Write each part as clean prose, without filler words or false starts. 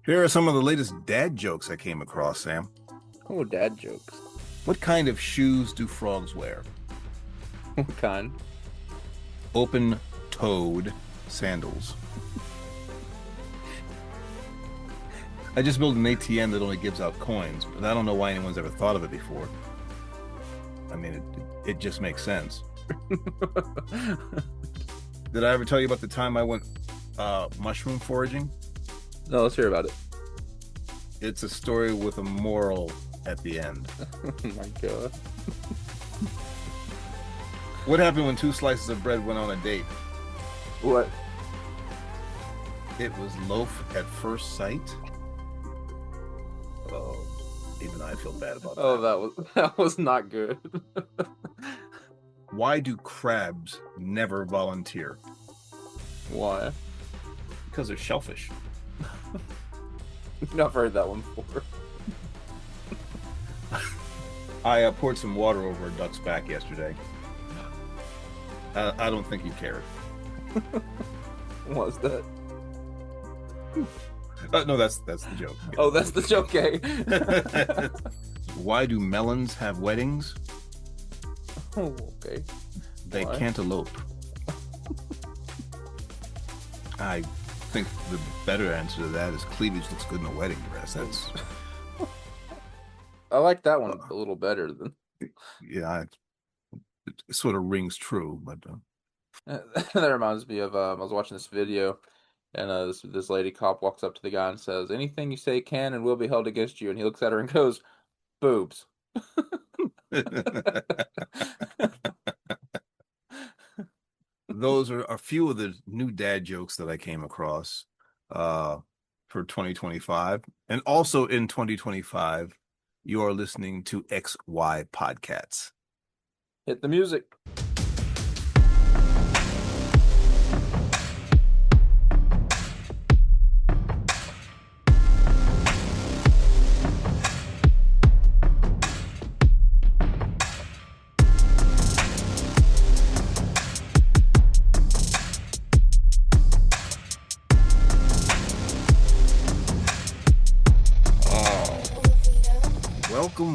Here are some of the latest dad jokes I came across, Sam. Oh, dad jokes. What kind of shoes do frogs wear? What kind? Open-toed sandals. I just built an ATM that only gives out coins, but I don't know why anyone's ever thought of it before. I mean, it just makes sense. Did I ever tell you about the time I went mushroom foraging? No, let's hear about it. It's a story with a moral at the end. Oh my god. What happened when two slices of bread went on a date? What? It was loaf at first sight. Oh, even I feel bad about that. Oh, that was not good. Why do crabs never volunteer? Why? Because they're shellfish. I've heard that one before. I poured some water over a duck's back yesterday. I don't think you cared. What's that? No, that's the joke. Oh, that's the joke. Okay. Why do melons have weddings? Oh, okay. They Why? can't elope. I think the better answer to that is cleavage looks good in a wedding dress. That's I like that one a little better than. yeah, it sort of rings true, but That reminds me of I was watching this video, and this lady cop walks up to the guy and says, "Anything you say can and will be held against you." And he looks at her and goes, "Boobs." those are a few of the new dad jokes that I came across for 2025. And also in 2025, you are listening to XY PodCats. Hit the music.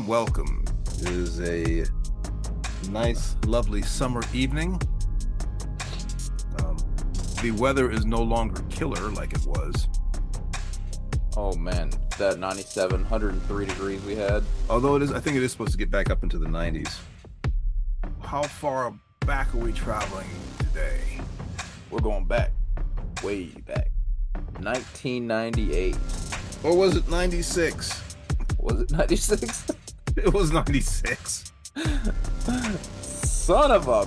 Welcome. It is a nice, lovely summer evening. The weather is no longer killer like it was. Oh man, that 97, 103 degrees we had. Although I think it is supposed to get back up into the 90s. How far back are we traveling today? We're going back, way back. 1998. Or was it 96? Was it 96? It was 96. Son of a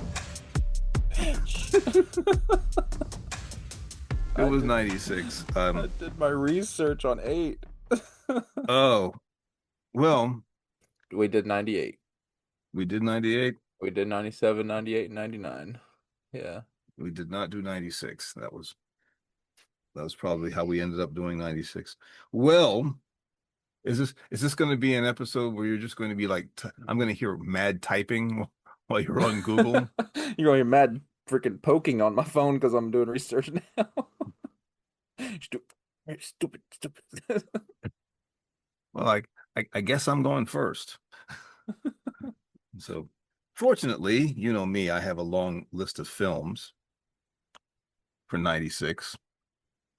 bitch. It was 96. I did my research on 8. Oh, well, We did 98. we did 98. We did 97, 98, and 99. Yeah. We did not do 96. That was probably how we ended up doing 96. Well, is this going to be an episode where you're just going to be like, I'm going to hear mad typing while you're on Google? You're going to mad freaking poking on my phone because I'm doing research now. Stupid. Well, I guess I'm going first. So, fortunately, you know me, I have a long list of films for 96.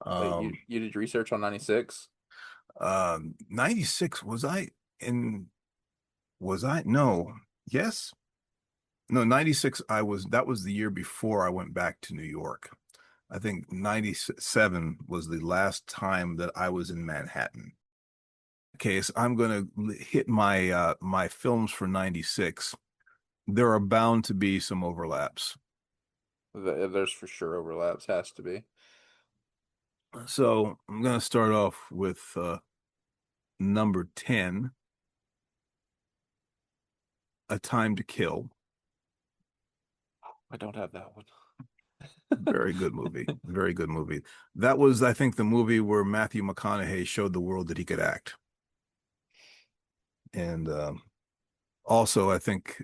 Wait, you did research on 96? 96, no, yes, no, 96, that was the year before I went back to New York. I think 97 was the last time that I was in Manhattan. Okay, so I'm going to hit my my films for 96. There are bound to be some overlaps. There's for sure overlaps, has to be. So I'm going to start off with number 10, A Time to Kill. I don't have that one. Very good movie. Very good movie. That was, I think, the movie where Matthew McConaughey showed the world that he could act. And also, I think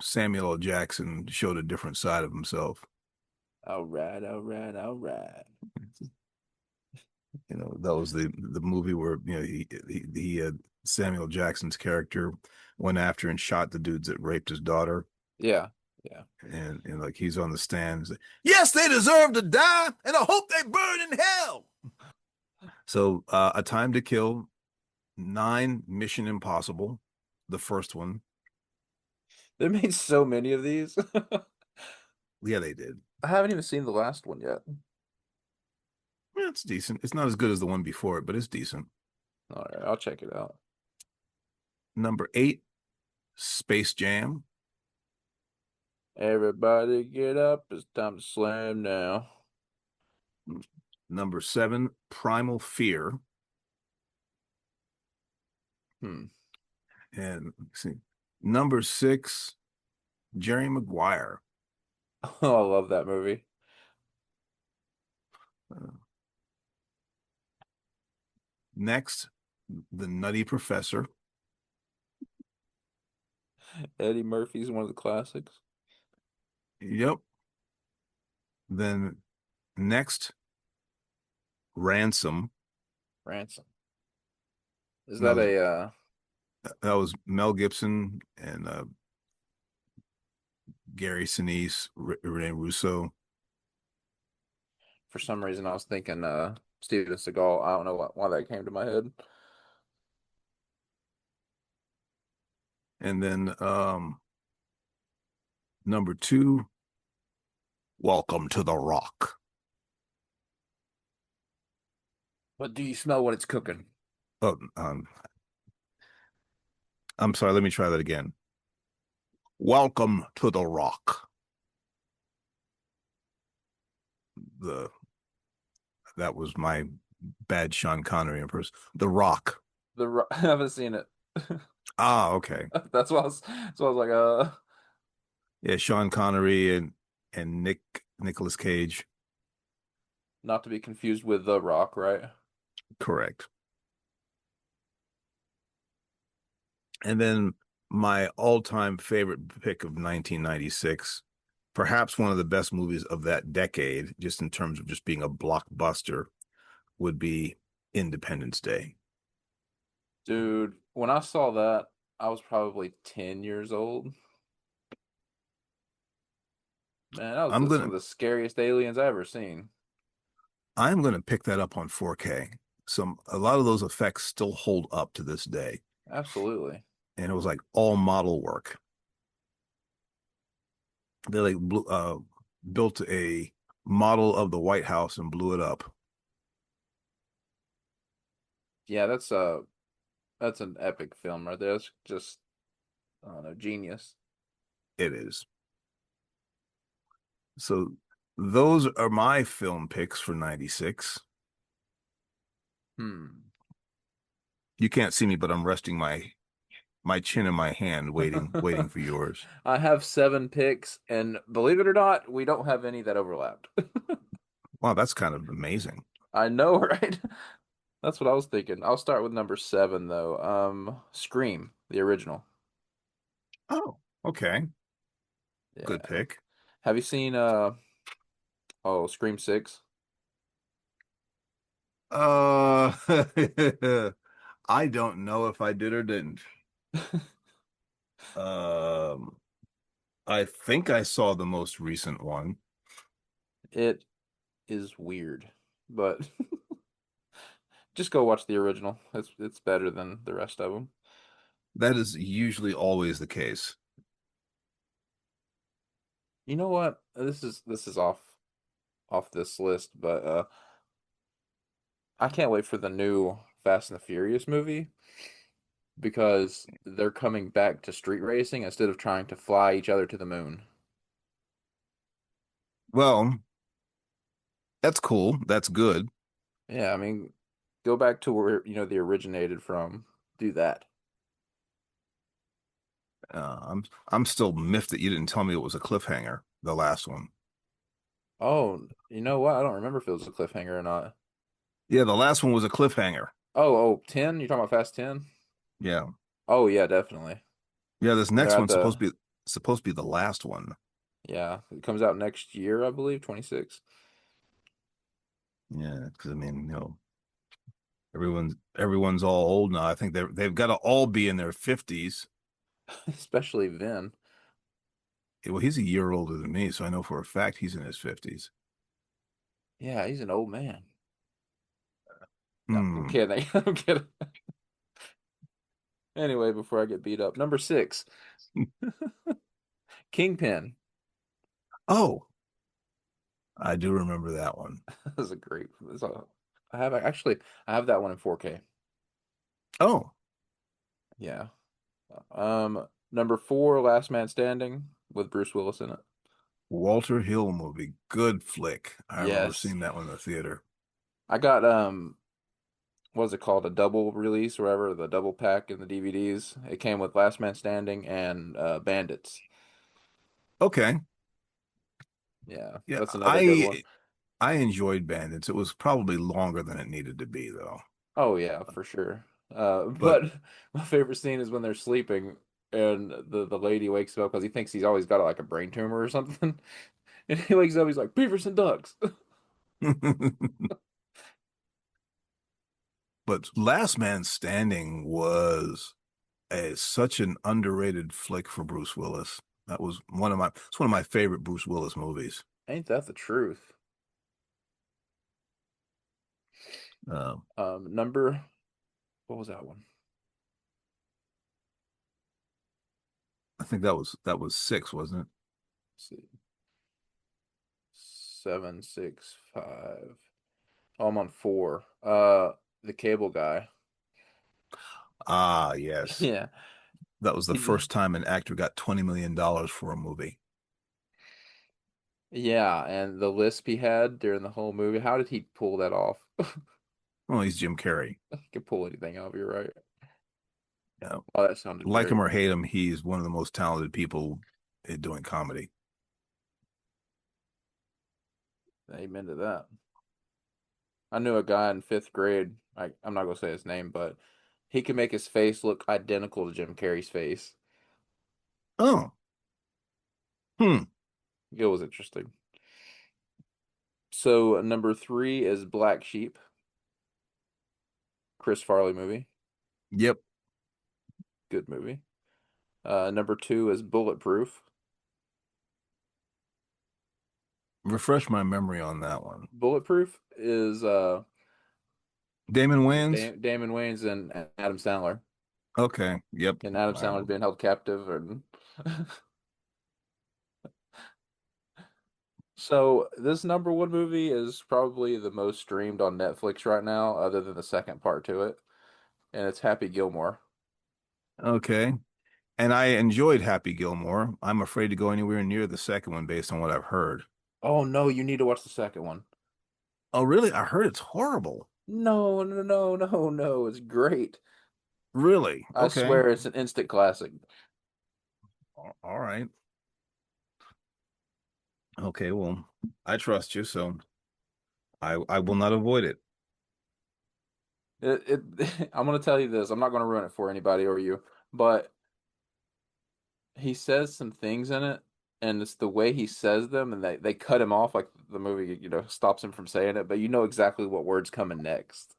Samuel L. Jackson showed a different side of himself. All right. That was the movie where Samuel Jackson's character went after and shot the dudes that raped his daughter. Yeah, yeah. And like he's on the stand. Like, yes, they deserve to die, and I hope they burn in hell. So, A Time to Kill, 9, Mission Impossible, the first one. They made so many of these. Yeah, they did. I haven't even seen the last one yet. Yeah, it's decent. It's not as good as the one before it, but it's decent. All right, I'll check it out. Number 8, Space Jam. Everybody get up. It's time to slam now. Number 7, Primal Fear. Hmm. And let's see, number 6, Jerry Maguire. Oh, I love that movie. Uh, Next, The Nutty Professor. Eddie Murphy's one of the classics. Yep. Then next, Ransom. Ransom. Is And that that was a that was Mel Gibson and Gary Sinise, Rene Russo, for some reason I was thinking Steven Seagal. I don't know why that came to my head. and then number 2, Welcome to the Rock. But do you smell what it's cooking? Oh, I'm sorry. Let me try that again. Welcome to the Rock. The That was my bad Sean Connery impression. The Rock. I haven't seen it. Ah, okay. That's why I was like, Yeah, Sean Connery and Nicholas Cage. not to be confused with The Rock, right? Correct. And then my all-time favorite pick of 1996, perhaps one of the best movies of that decade, just in terms of just being a blockbuster, would be Independence Day. Dude, when I saw that, I was probably 10 years old. Man, that was I'm some gonna of the scariest aliens I ever seen. I'm gonna pick that up on 4K. A lot of those effects still hold up to this day. Absolutely. And it was like all model work. They built a model of the White House and blew it up. Yeah, that's an epic film right there. That's just I don't know, genius. It is. So those are my film picks for 96. Hmm. You can't see me, but I'm resting my chin in my hand, waiting for yours. I have 7 picks, and believe it or not, we don't have any that overlapped. Wow, that's kind of amazing. I know, right? That's what I was thinking. I'll start with number 7 though. Scream, the original. Oh, okay. Good Yeah. pick. Have you seen Scream 6? Uh, I don't know if I did or didn't. Um, I think I saw the most recent one. It is weird, but just go watch the original. It's better than the rest of them. That is usually always the case. You know what? This is off this list, but I can't wait for the new Fast and the Furious movie because they're coming back to street racing instead of trying to fly each other to the moon. Well, that's cool. That's good. Yeah, I mean, go back to where they originated from. Do that. I'm still miffed that you didn't tell me it was a cliffhanger, the last one. Oh, you know what? I don't remember if it was a cliffhanger or not. Yeah, the last one was a cliffhanger. Oh, 10? You're talking about Fast 10? Yeah. Oh yeah, definitely. Yeah, this They're next at one's the supposed to be the last one. Yeah, it comes out next year, I believe, 26. Yeah, because I mean, Everyone's all old now. I think they've got to all be in their 50s. especially Vin. Well, he's a year older than me, so I know for a fact he's in his 50s. Yeah, he's an old man. No, I'm Hmm. kidding. I'm kidding. Anyway, before I get beat up, number six, Kingpin. Oh, I do remember that one. That was a great. I have actually I have that one in 4K. Oh, Yeah. Number four, Last Man Standing with Bruce Willis in it. Walter Hill movie. Good flick. I remember Yes. seeing that one in the theater. I got what was it called? A double release or whatever, the double pack in the DVDs. It came with Last Man Standing and Bandits. Okay. Yeah, Yeah, that's another good one. I enjoyed Bandits. It was probably longer than it needed to be, though. Oh yeah, for sure. But But my favorite scene is when they're sleeping and the lady wakes up because he thinks he's always got like a brain tumor or something. And he wakes up, he's like, Beavers and ducks. but Last Man Standing was such an underrated flick for Bruce Willis. That was it's one of my favorite Bruce Willis movies. Ain't that the truth? Um, Number, what was that one? I think that was six, wasn't it? Let's see. 765. Oh, I'm on four. The cable guy. Ah, yes. Yeah. That was the He first time an actor got $20 million for a movie. yeah, and the lisp he had during the whole movie. How did he pull that off? Well, he's Jim Carrey. He could pull anything off, you're right. You know, Oh, that sounded like him great. or hate him, he's one of the most talented people at doing comedy. Amen to that. I knew a guy in fifth grade. I'm not gonna say his name, but he could make his face look identical to Jim Carrey's face. Oh, hmm. It was interesting. So number three is Black Sheep, Chris Farley movie. Yep. Good movie. Number two is Bulletproof. Refresh my memory on that one. Bulletproof is Damon Wayans? Damon Wayans and Adam Sandler. Okay. Yep. And Adam I Sandler's remember. being held captive and so this number one movie is probably the most streamed on Netflix right now, other than the second part to it, and it's Happy Gilmore. Okay. And I enjoyed Happy Gilmore. I'm afraid to go anywhere near the second one based on what I've heard. Oh no, you need to watch the second one. Oh, really? I heard it's horrible. No, no, no, no, no, it's great. Really? I Okay. swear it's an instant classic. All right. Okay, well, I trust you, so I will not avoid it. I'm gonna tell you this. I'm not gonna ruin it for anybody or you, but he says some things in it, and it's the way he says them, and they cut him off like the movie, stops him from saying it, but you know exactly what word's coming next.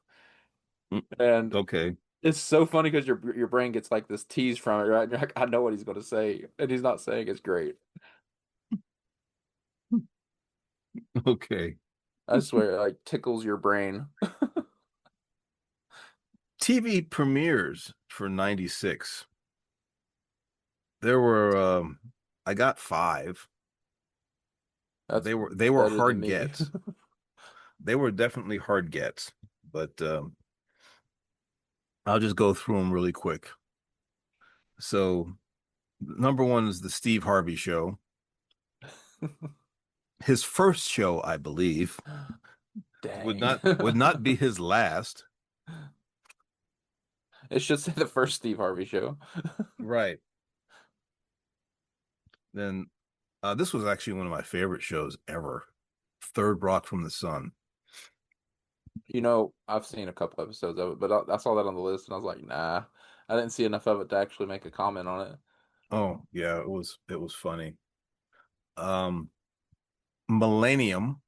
Mm, And okay. it's so funny because your brain gets like this tease from it, right? And you're like, I know what he's gonna say, and he's not saying it's great. Okay. I swear, it like tickles your brain. TV premieres for 96. There were I got five. That's They were better than hard me. gets. They were definitely hard gets, but I'll just go through them really quick. So, number one is the Steve Harvey show. His first show, I believe, Dang. would not be his last. It should say the first Steve Harvey show. Right. Then this was actually one of my favorite shows ever. Third Rock from the Sun. I've seen a couple episodes of it, but I saw that on the list and I was like, nah, I didn't see enough of it to actually make a comment on it. Oh, yeah, it was funny. Um Millennium,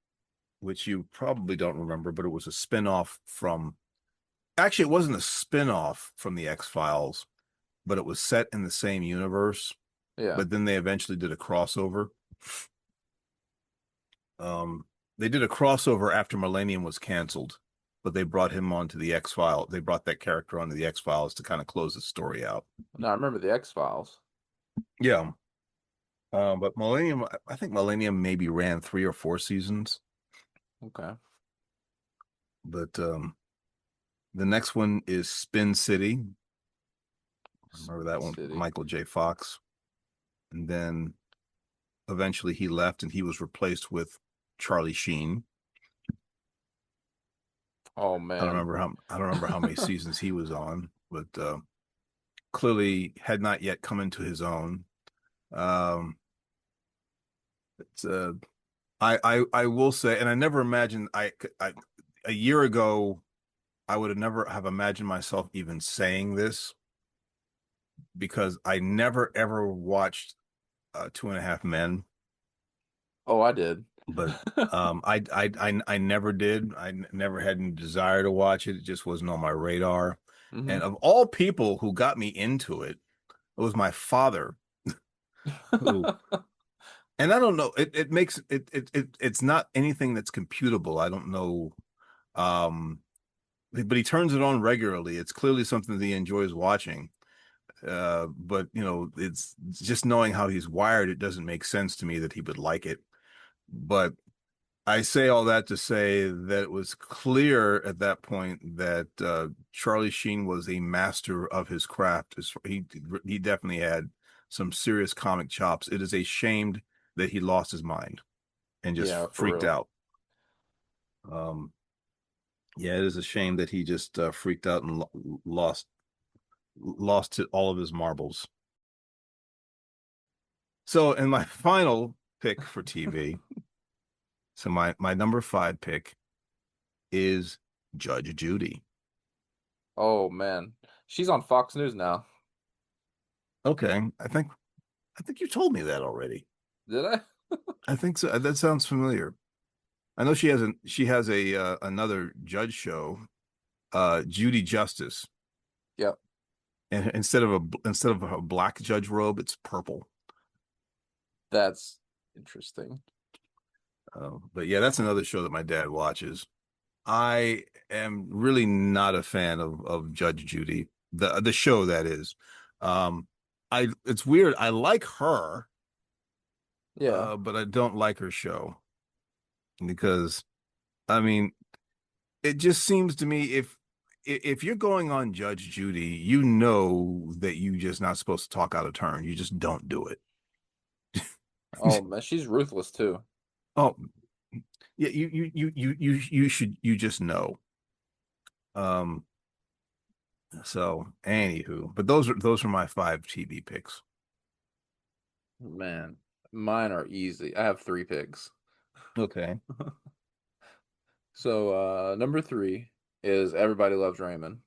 which you probably don't remember, but it was a spinoff from actually it wasn't a spin-off from the X-Files, but it was set in the same universe. Yeah. But then they eventually did a crossover. They did a crossover after Millennium was canceled, but they brought him onto the X-File. They brought that character onto the X-Files to kind of close the story out. Now I remember the X-Files. Yeah. But Millennium, I think Millennium maybe ran 3 or 4 seasons. Okay. But the next one is Spin City. I remember Spin that one, City. Michael J. Fox. And then eventually he left and he was replaced with Charlie Sheen. Oh man. I don't remember how many seasons he was on, but clearly had not yet come into his own. Um, it's I will say, and I never imagined I a year ago I would have never have imagined myself even saying this because I never ever watched Two and a Half Men, Oh, I did. but I never did. Never had any desire to watch it. It just wasn't on my radar. Hmm. And of all people who got me into it, it was my father who, and I don't know, it makes it's not anything that's computable. I don't know. Um, but he turns it on regularly. It's clearly something that he enjoys watching. But you know, it's just knowing how he's wired, it doesn't make sense to me that he would like it. But I say all that to say that it was clear at that point that Charlie Sheen was a master of his craft. He definitely had some serious comic chops. It is a shame that he lost his mind and just Yeah, for freaked real. out. Um, yeah, it is a shame that he just freaked out and lost all of his marbles. So, in my final pick for TV, so my number 5 pick is Judge Judy. Oh man. She's on Fox News now. Okay, I think you told me that already. Did I? I think so. That sounds familiar. I know she has a another judge show, Judy Justice, Yep. and instead of a black judge robe, it's purple. That's interesting. But yeah, that's another show that my dad watches. I am really not a fan of Judge Judy, the show that is. Um, I it's weird. I like her, Yeah. but I don't like her show because I mean it just seems to me if you're going on Judge Judy, you know that you just not supposed to talk out of turn. You just don't do it. Oh man, she's ruthless too. Oh, yeah, you just know. Um, so anywho, but those are my 5 TV picks. Man, mine are easy. I have three picks. Okay. So, number three is Everybody Loves Raymond.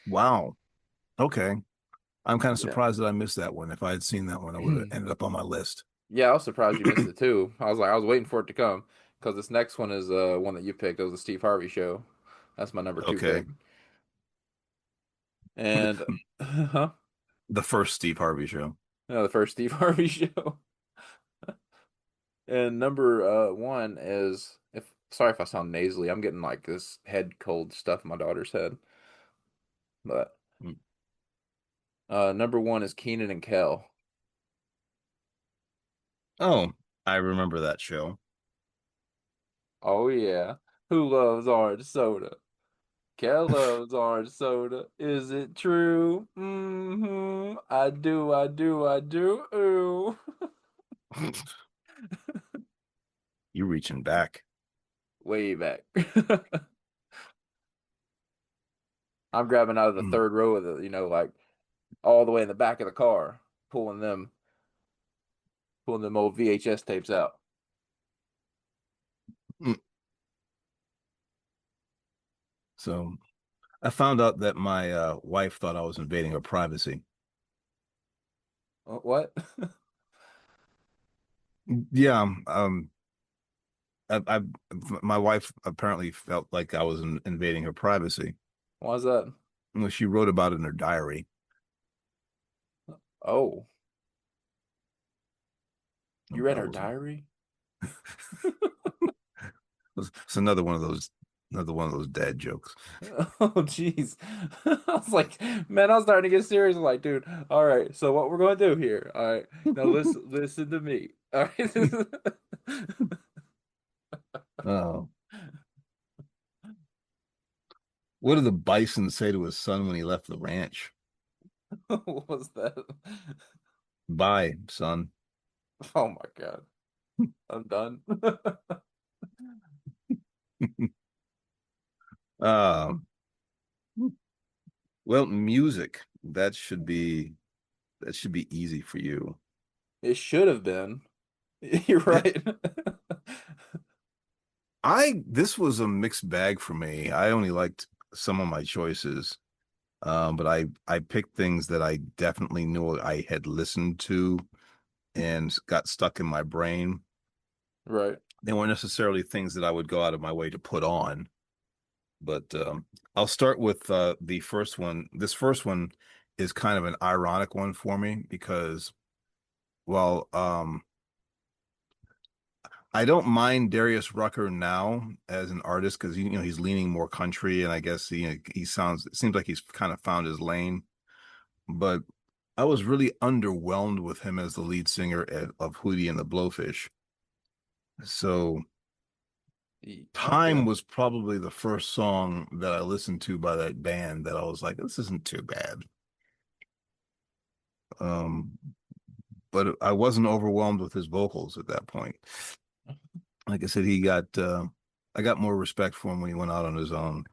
Wow. Okay. I'm kind of Yeah. surprised that I missed that one. If I had seen that one, I would have ended up on my list. Yeah, I was surprised you missed it too. I was waiting for it to come because this next one is one that you picked. It was the Steve Harvey Show. That's my number two Okay. pick. And huh? The first Steve Harvey show. The first Steve Harvey Show. And number one is if sorry if I sound nasally. I'm getting like this head cold stuff in my daughter's head. But Mm. number one is Keenan and Kel. Oh, I remember that show. Oh yeah. Who loves orange soda? Kel loves orange soda. Is it true? Mm-hmm. I do, I do, I do. Ooh. You reaching back. Way back. I'm grabbing out of the Mm. third row of the, like all the way in the back of the car, pulling them old VHS tapes out. Mm. So I found out that my wife thought I was invading her privacy. What? Yeah, I my wife apparently felt like I was invading her privacy. Why is that? Well, she wrote about it in her diary. Oh, you read I her wasn't. diary? It's another one of those dad jokes. Oh, jeez. I was like, man, I was starting to get serious. I'm like, dude, all right, so what we're gonna do here? All right, now listen to me. All right. Oh, what did the bison say to his son when he left the ranch? What was that? Bye, son. Oh my God. I'm done. Um, well, music. That should be easy for you. It should have been. You're It, right. I this was a mixed bag for me. I only liked some of my choices. But I picked things that I definitely knew I had listened to and got stuck in my brain. Right. They weren't necessarily things that I would go out of my way to put on. But I'll start with the first one. This first one is kind of an ironic one for me because, well, I don't mind Darius Rucker now as an artist because he's leaning more country and I guess he sounds it seems like he's kind of found his lane. But I was really underwhelmed with him as the lead singer of Hootie and the Blowfish. So Time Okay. was probably the first song that I listened to by that band that I was like, this isn't too bad. Um, but I wasn't overwhelmed with his vocals at that point. Like I said, I got more respect for him when he went out on his own.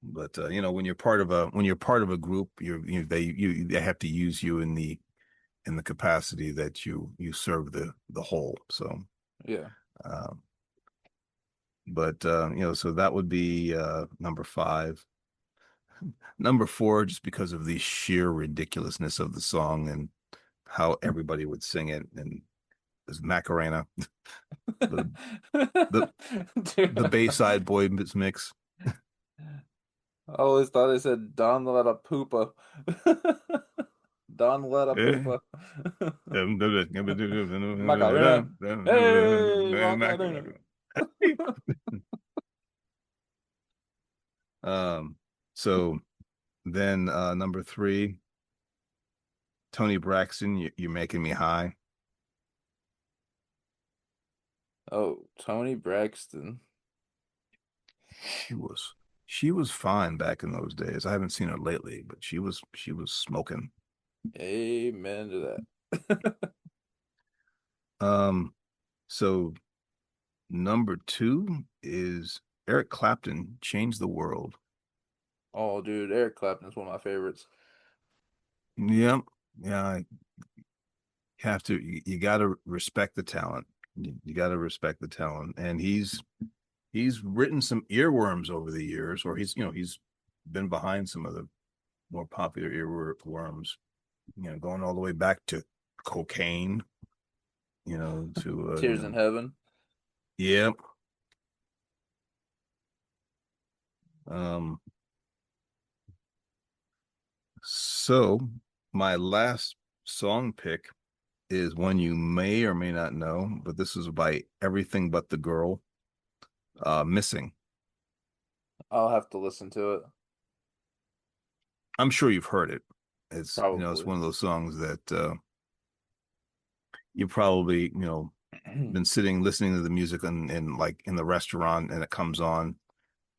But when you're part of a group, they have to use you in the capacity that you serve the whole. So, Yeah. um, but so that would be number five. Number four, just because of the sheer ridiculousness of the song and how everybody would sing it, and is Macarena, the the the Dude, Bayside Boy mix. I always thought they said Don let a poopa. Don let a Eh. poopa. Macarena. Hey, Macarena. Um, so then number three, Tony Braxton, you're making me high. Oh, Tony Braxton. She was she was fine back in those days. I haven't seen her lately, but she was smoking. Amen to that. Um, so number two is Eric Clapton, Change the World. Oh, dude, Eric Clapton is one of my favorites. Yep. Yeah, you got to respect the talent. You got to respect the talent. And he's written some earworms over the years, or he's been behind some of the more popular earworms, going all the way back to cocaine, to Tears in Heaven. yeah. Um, so my last song pick is one you may or may not know, but this is by Everything But the Girl, Missing. I'll have to listen to it. I'm sure you've heard it. It's Probably. one of those songs that you probably, been sitting listening to the music in like in the restaurant and it comes on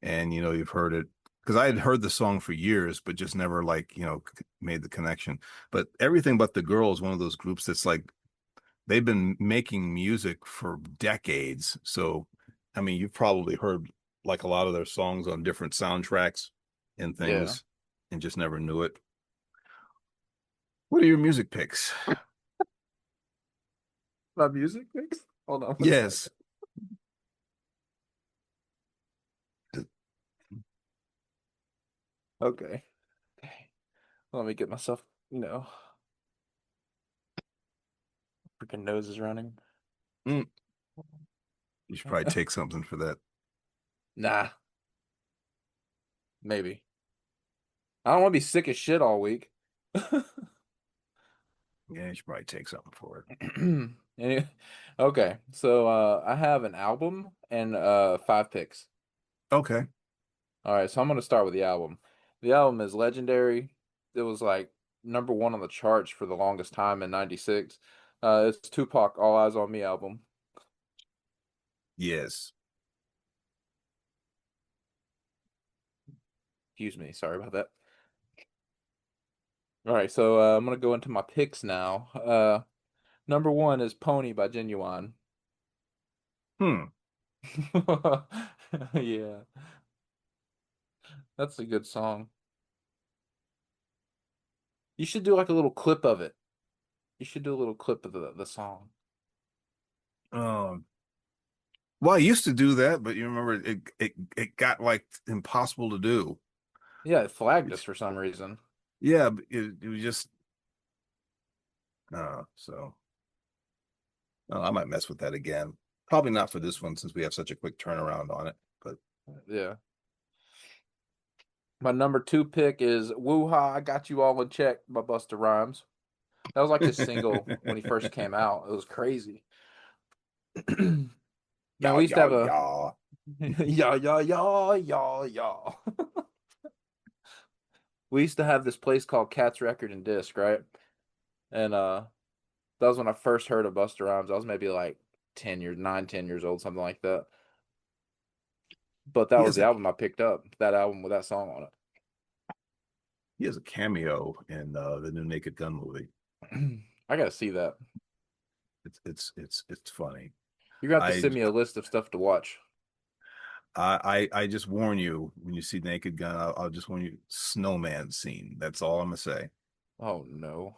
and you've heard it because I had heard the song for years but just never like made the connection. But Everything But the Girl is one of those groups that's like they've been making music for decades. So, I mean, you've probably heard like a lot of their songs on different soundtracks and Yeah. things and just never knew it. What are your music picks? My music mix? Hold on one Yes. second. Okay. Okay. Let me get myself, freaking nose is running. Mm. You should probably take something for that. Nah, maybe. I don't want to be sick as shit all week. Yeah, you should probably take something for it. Okay, so I have an album and five picks. Okay. All right, so I'm gonna start with the album. The album is legendary. It was like number one on the charts for the longest time in '96. It's Tupac All Eyes on Me album. Yes. Excuse me, sorry about that. All right, so I'm gonna go into my picks now. Number one is Pony by Genuine. Hmm. Yeah, that's a good song. You should do like a little clip of it. You should do a little clip of the song. Um, well, I used to do that, but you remember it got like impossible to do. Yeah, it flagged us It's, for some reason. yeah, but it was just so I might mess with that again. Probably not for this one since we have such a quick turnaround on it. But Yeah. My number two pick is Woo Ha, I Got You All in Check by Busta Rhymes. That was like his single when he first came out. It was crazy. Man, yeah, we used to yeah, have a yeah. yeah, yeah, yeah, yeah, yeah. We used to have this place called Cat's Record and Disc, right? And that was when I first heard of Busta Rhymes. I was maybe like 10 years, 9, 10 years old, something like that. But that He was has the a album I picked up, that album with that song on he has a cameo in the new Naked Gun movie. it. I gotta see that. It's funny. You're gonna have to I send me a list of stuff to watch. I just warn you when you see Naked Gun, I'll just warn you snowman scene. That's all I'm gonna say. Oh no.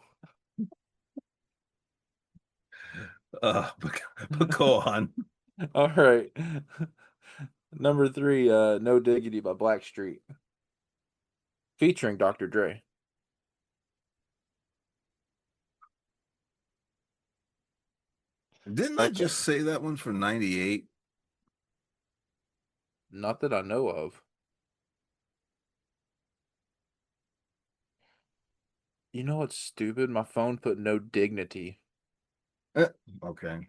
But, but go on. All right. Number three, No Diggity by Blackstreet, featuring Dr. Dre. Didn't I Like, just say that one for 98? not that I know of. You know what's stupid? My phone put no dignity, Okay.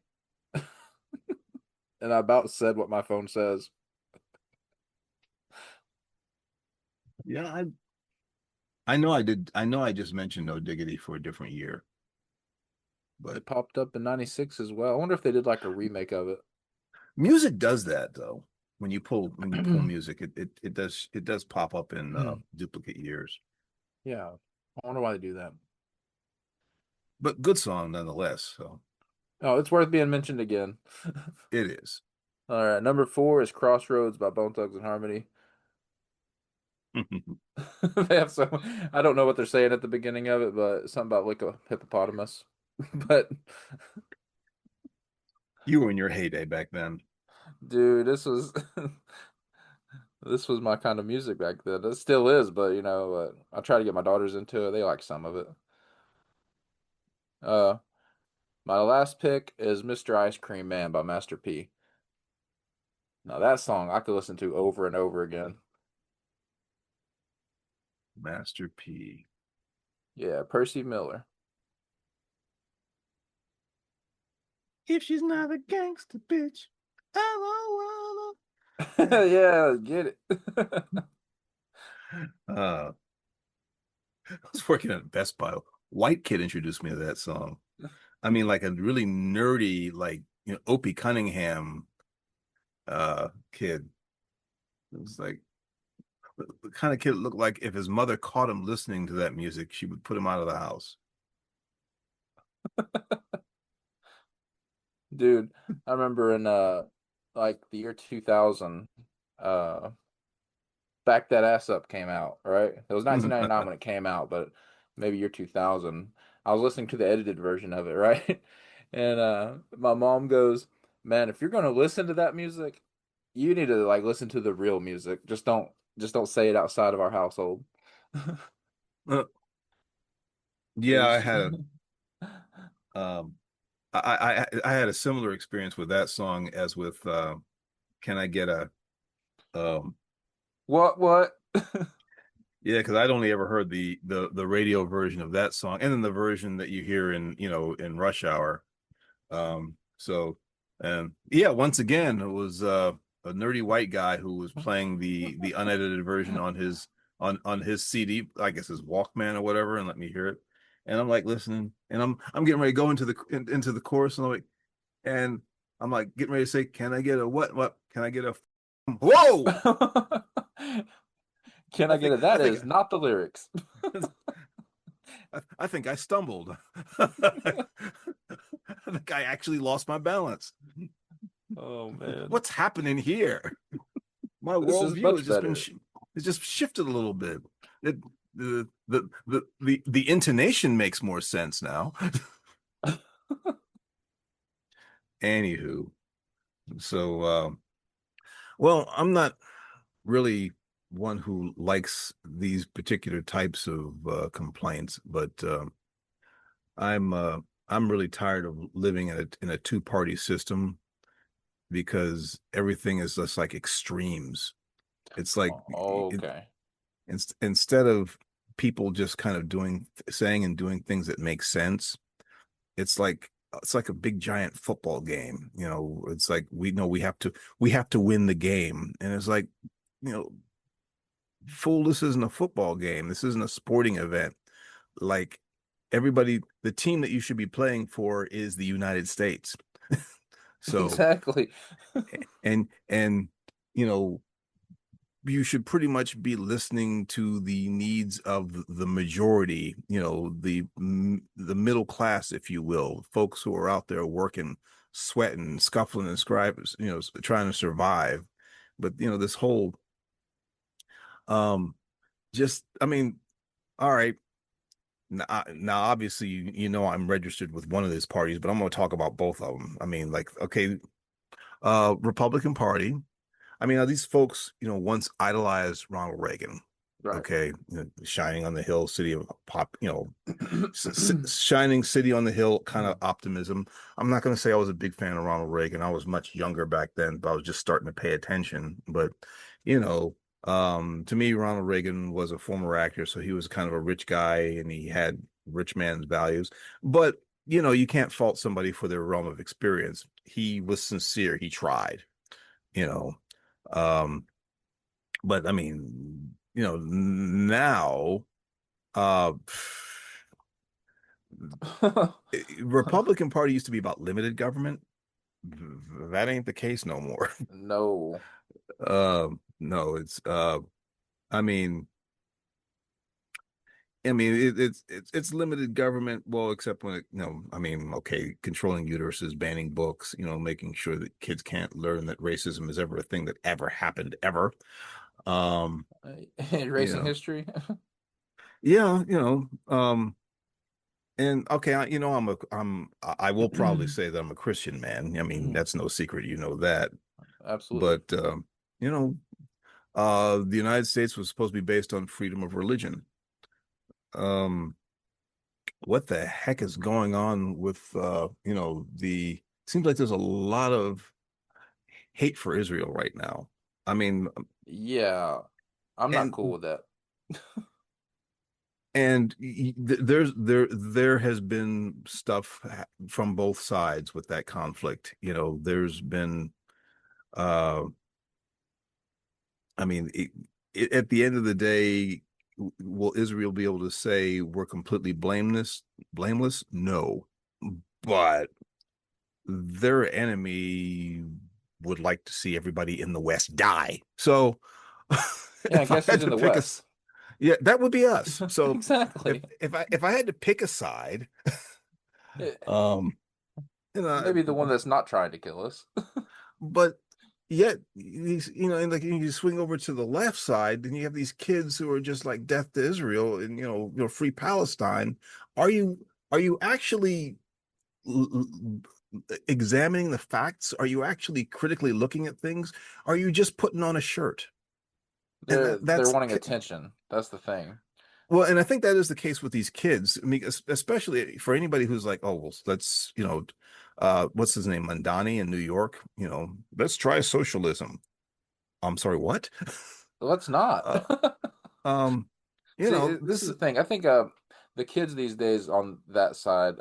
and I about said what my phone says. Yeah, I know I did. I know I just mentioned No Diggity for a different year, but It popped up in '96 as well. I wonder if they did like a remake of it. music does that though. When you pull music, it does pop up in duplicate years. Yeah. I wonder why they do that. But good song nonetheless. So Oh, it's worth being mentioned again. it is. All right. Number four is Crossroads by Bone Thugs and Harmony. They have so I don't know what they're saying at the beginning of it, but something about like a hippopotamus. But You were in your heyday back then. dude, this was this was my kind of music back then. It still is, but I try to get my daughters into it. They like some of it. Uh, my last pick is Mr. Ice Cream Man by Master P. Now that song I could listen to over and over again. Master P. Yeah, Percy Miller. If she's not a gangster bitch, I don't Yeah, get it. wanna. I was working at Best Buy. White kid introduced me to that song. I mean, like a really nerdy, like Opie Cunningham kid. It was like the kind of kid that looked like if his mother caught him listening to that music, she would put him out of the house. Dude, I remember in like the year 2000, uh Back That Ass Up came out, right? It was 1999 when it came out, but maybe year 2000. I was listening to the edited version of it, right? And my mom goes, "Man, if you're going to listen to that music, you need to like listen to the real music. Just don't say it outside of our household." Uh, It yeah, I was had um I had a similar experience with that song as with Can I Get a um What? yeah, because I'd only ever heard the radio version of that song and then the version that you hear in in Rush Hour. So and yeah, once again it was a nerdy white guy who was playing the unedited version on his CD, I guess his Walkman or whatever, and let me hear it. And I'm like listening, and I'm getting ready to go into the chorus, and I'm like getting ready to say, "Can I get a what? Can I get a whoa?" Can I I get think it? I That think is not the lyrics. I think I stumbled. I think I actually lost my balance. Oh man, What's happening here? My this is worldview has much just been better. it's just shifted a little bit. It the intonation makes more sense now. Anywho, so well, I'm not really one who likes these particular types of complaints, but I'm uh, I'm really tired of living in a two-party system because everything is just like extremes. It's like Okay. instead of people just kind of saying and doing things that make sense, it's like a big giant football game. It's like we know we have to win the game, and it's like, you know, fool, this isn't a football game. This isn't a sporting event. Like the team that you should be playing for is the United States. So Exactly. and you know you should pretty much be listening to the needs of the majority, the middle class, if you will, folks who are out there working, sweating, scuffling and scribing, trying to survive. But this whole um just I mean, all right. Now obviously, I'm registered with one of these parties, but I'm going to talk about both of them. I mean, like, okay, Republican Party. I mean, these folks, once idolized Ronald Reagan. Right. Okay, shining on the hill, city of pop, shining city on the hill kind of optimism. I'm not going to say I was a big fan of Ronald Reagan. I was much younger back then, but I was just starting to pay attention. But to me, Ronald Reagan was a former actor, so he was kind of a rich guy and he had rich man's values. But you can't fault somebody for their realm of experience. He was sincere. He tried. You know, um, but I mean, now uh Republican Party used to be about limited government. That ain't the case no more. No. No, it's I mean it's limited government, well, except when I mean, okay, controlling uteruses, banning books, making sure that kids can't learn that racism is ever a thing that ever happened ever. Um, you Erasing know, history. yeah, and okay, I will probably say that I'm a Christian man. I mean, that's no secret, that. Absolutely. But you know, the United States was supposed to be based on freedom of religion. Um, what the heck is going on with the seems like there's a lot of hate for Israel right now. I mean, Yeah. I'm not and cool with that. there has been stuff from both sides with that conflict. There's been uh I mean, at the end of the day, will Israel be able to say we're completely blameless? Blameless? No, but their enemy would like to see everybody in the West die. So, Yeah, I if I guess who's had in to the pick a, West? yeah, that would be us. So, Exactly. if I had to pick a side, Eh, um, Maybe the one that's not trying to kill us. but yet and like you swing over to the left side and you have these kids who are just like death to Israel and free Palestine. Are you actually examining the facts? Are you actually critically looking at things? Are you just putting on a shirt? And They're wanting attention. That's the thing. Well, and I think that is the case with these kids. I mean, especially for anybody who's like, oh, well, let's, what's his name, Mandani in New York, let's try socialism. I'm sorry, what? Let's not. Uh, um, See, this is this the thing. I think the kids these days on that side,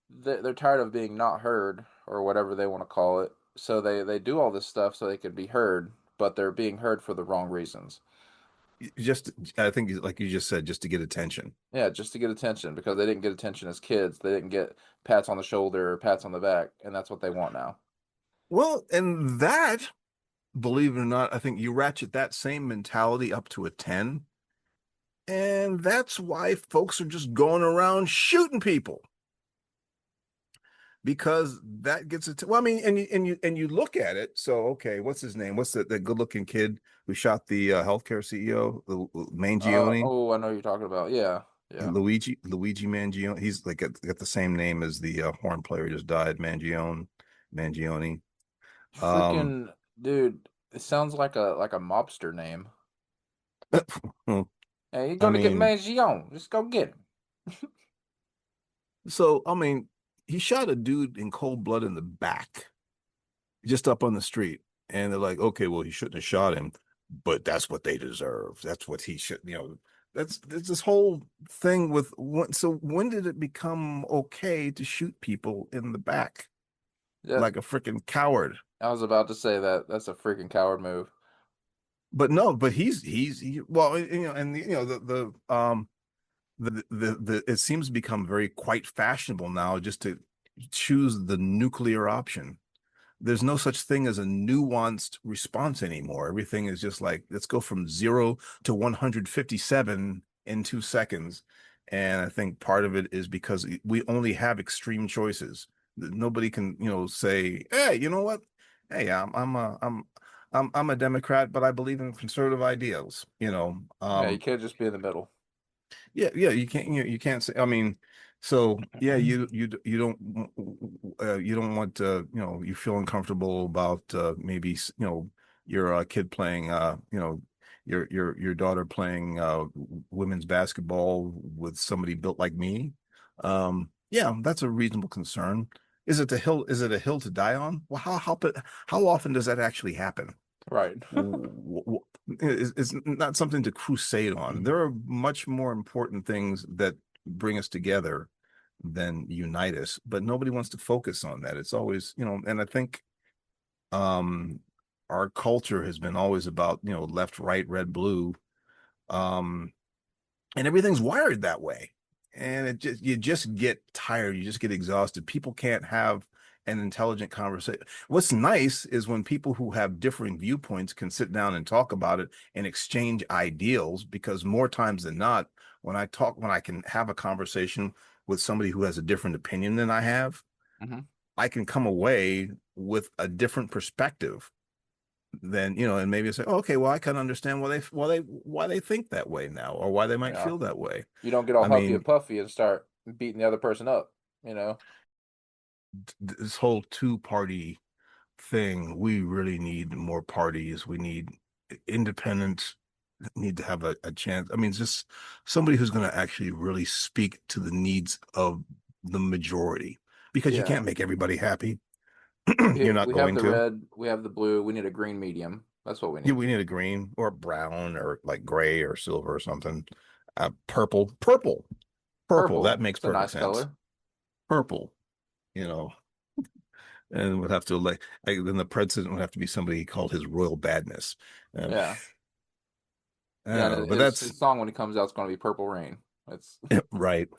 they're tired of being not heard or whatever they want to call it. So they do all this stuff so they can be heard, but they're being heard for the wrong reasons. just, I think, like you just said, just to get attention. Yeah, just to get attention because they didn't get attention as kids. They didn't get pats on the shoulder or pats on the back, and that's what they want now. Well, and that, believe it or not, I think you ratchet that same mentality up to a 10. And that's why folks are just going around shooting people because that gets it. Well, I mean, and you look at it. So, okay, what's his name? What's the good looking kid who shot the healthcare CEO, the Mangione, Oh, I know who you're talking about. Yeah, yeah. Luigi Mangione. He's like got the same name as the horn player who just died, Mangione. Um, Freaking dude, it sounds like a mobster name. Hey, you're I gonna get mean, Mangione. Just go get him. so I mean, he shot a dude in cold blood in the back, just up on the street. And they're like, okay, well, he shouldn't have shot him, but that's what they deserve. That's what he should, that's this whole thing with so when did it become okay to shoot people in the back Yeah, like a freaking coward? I was about to say that. That's a freaking coward move. But no, but well, and the it seems to become very quite fashionable now just to choose the nuclear option. There's no such thing as a nuanced response anymore. Everything is just like, let's go from 0 to 157 in 2 seconds. And I think part of it is because we only have extreme choices. Nobody can, say, hey, you know what? Hey, I'm a Democrat, but I believe in conservative ideals. Yeah, you can't just be in the middle. Yeah, you can't say. I mean, so yeah, you don't want you feel uncomfortable about maybe your kid playing your daughter playing women's basketball with somebody built like me. Yeah, that's a reasonable concern. Is it a hill to die on? Well, how often does that actually happen? Right. It's not something to crusade on. There are much more important things that bring us together than unite us, but nobody wants to focus on that. It's always, and I think um our culture has been always about, left, right, red, blue. Um and everything's wired that way. And you just get tired, you just get exhausted. People can't have an intelligent conversation. What's nice is when people who have differing viewpoints can sit down and talk about it and exchange ideals, because more times than not, when I can have a conversation with somebody who has a different opinion than I have, Hmm. I can come away with a different perspective then, and maybe say, oh, okay, well, I can understand why they think that way now, or why they might Yeah. feel that way. You don't get all I huffy and mean, puffy and start beating the other person up, you know? this whole two-party thing, we really need more parties. We need independents need to have a chance. I mean, just somebody who's going to actually really speak to the needs of the majority, because you Yeah. can't make everybody happy. We You're not we have going the to. red, we have the blue, we need a green medium. That's what we Yeah, need. we need a green or brown or like gray or silver or something. Purple. That Purple. makes It's a perfect nice sense. color. Purple, you know, and would have to then the president would have to be somebody he called his royal badness. Um, Yeah. I Yeah, don't and know, but his that's song when he comes out is going to be Purple Rain. It's right.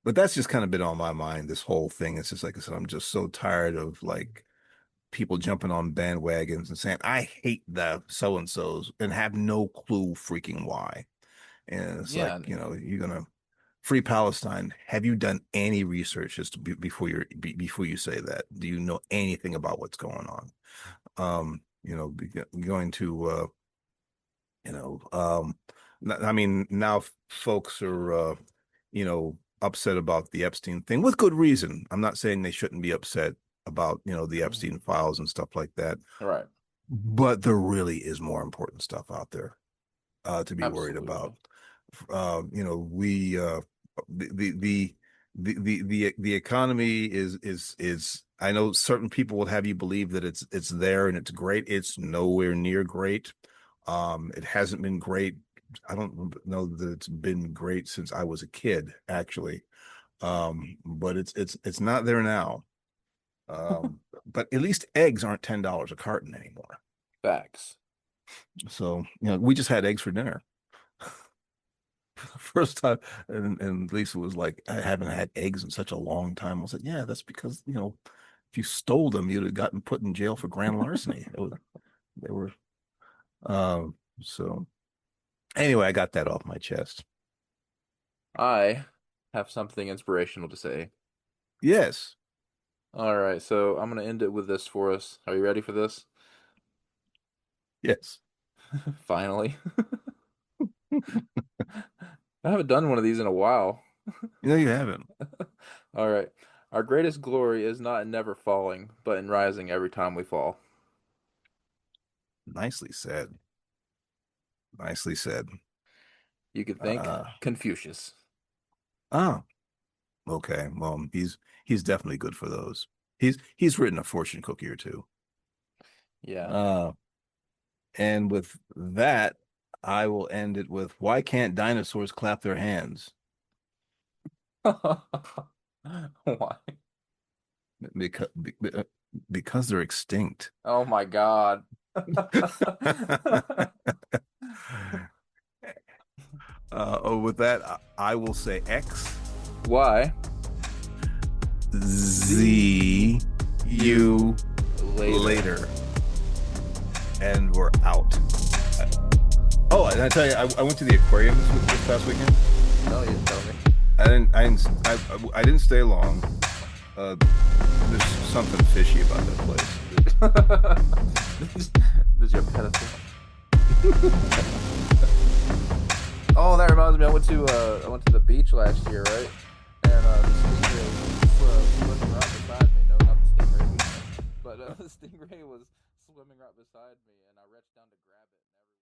But that's just kind of been on my mind, this whole thing. It's just like I said, I'm just so tired of like people jumping on bandwagons and saying, I hate the so and so's and have no clue freaking why. And it's like, yeah, you're gonna free Palestine. Have you done any research before you say that? Do you know anything about what's going on? Going to you know, I mean, now folks are upset about the Epstein thing with good reason. I'm not saying they shouldn't be upset about, the Epstein files and stuff like that, right. but there really is more important stuff out there. to be worried about. Absolutely. You know, we the the the the economy is I know certain people will have you believe that it's there and it's great. It's nowhere near great. It hasn't been great. I don't know that it's been great since I was a kid, actually. But it's not there now. But at least eggs aren't $10 a carton anymore. Facts. So, we just had eggs for dinner. First time, and Lisa was like, I haven't had eggs in such a long time. I was like, yeah, that's because, if you stole them, you'd have gotten put in jail for grand larceny. They were, so anyway, I got that off my chest. I have something inspirational to say. Yes, All right, so I'm gonna end it with this for us. Are you ready for this? yes. Finally. I haven't done one of these in a while. You haven't. All right. Our greatest glory is not in never falling, but in rising every time we fall. Nicely said. Nicely said. You could think Uh, Confucius. oh, okay. Well, he's definitely good for those. He's written a fortune cookie or two. Yeah. Uh, and with that, I will end it with why can't dinosaurs clap their hands? Why? Because because they're extinct. Oh my God. With that, I will say X Why? See Z you U later. later, and we're out. Oh, and I tell you, I went to the aquarium this past weekend. No, you didn't tell me. I didn't stay long. Uh, there's something fishy about that place. Did you have pedophile? Oh, that reminds me. I went to the beach last year, right? And the stingray was swimming right beside me. No, not the stingray, but the stingray was swimming right beside me, and I reached down to grab it. And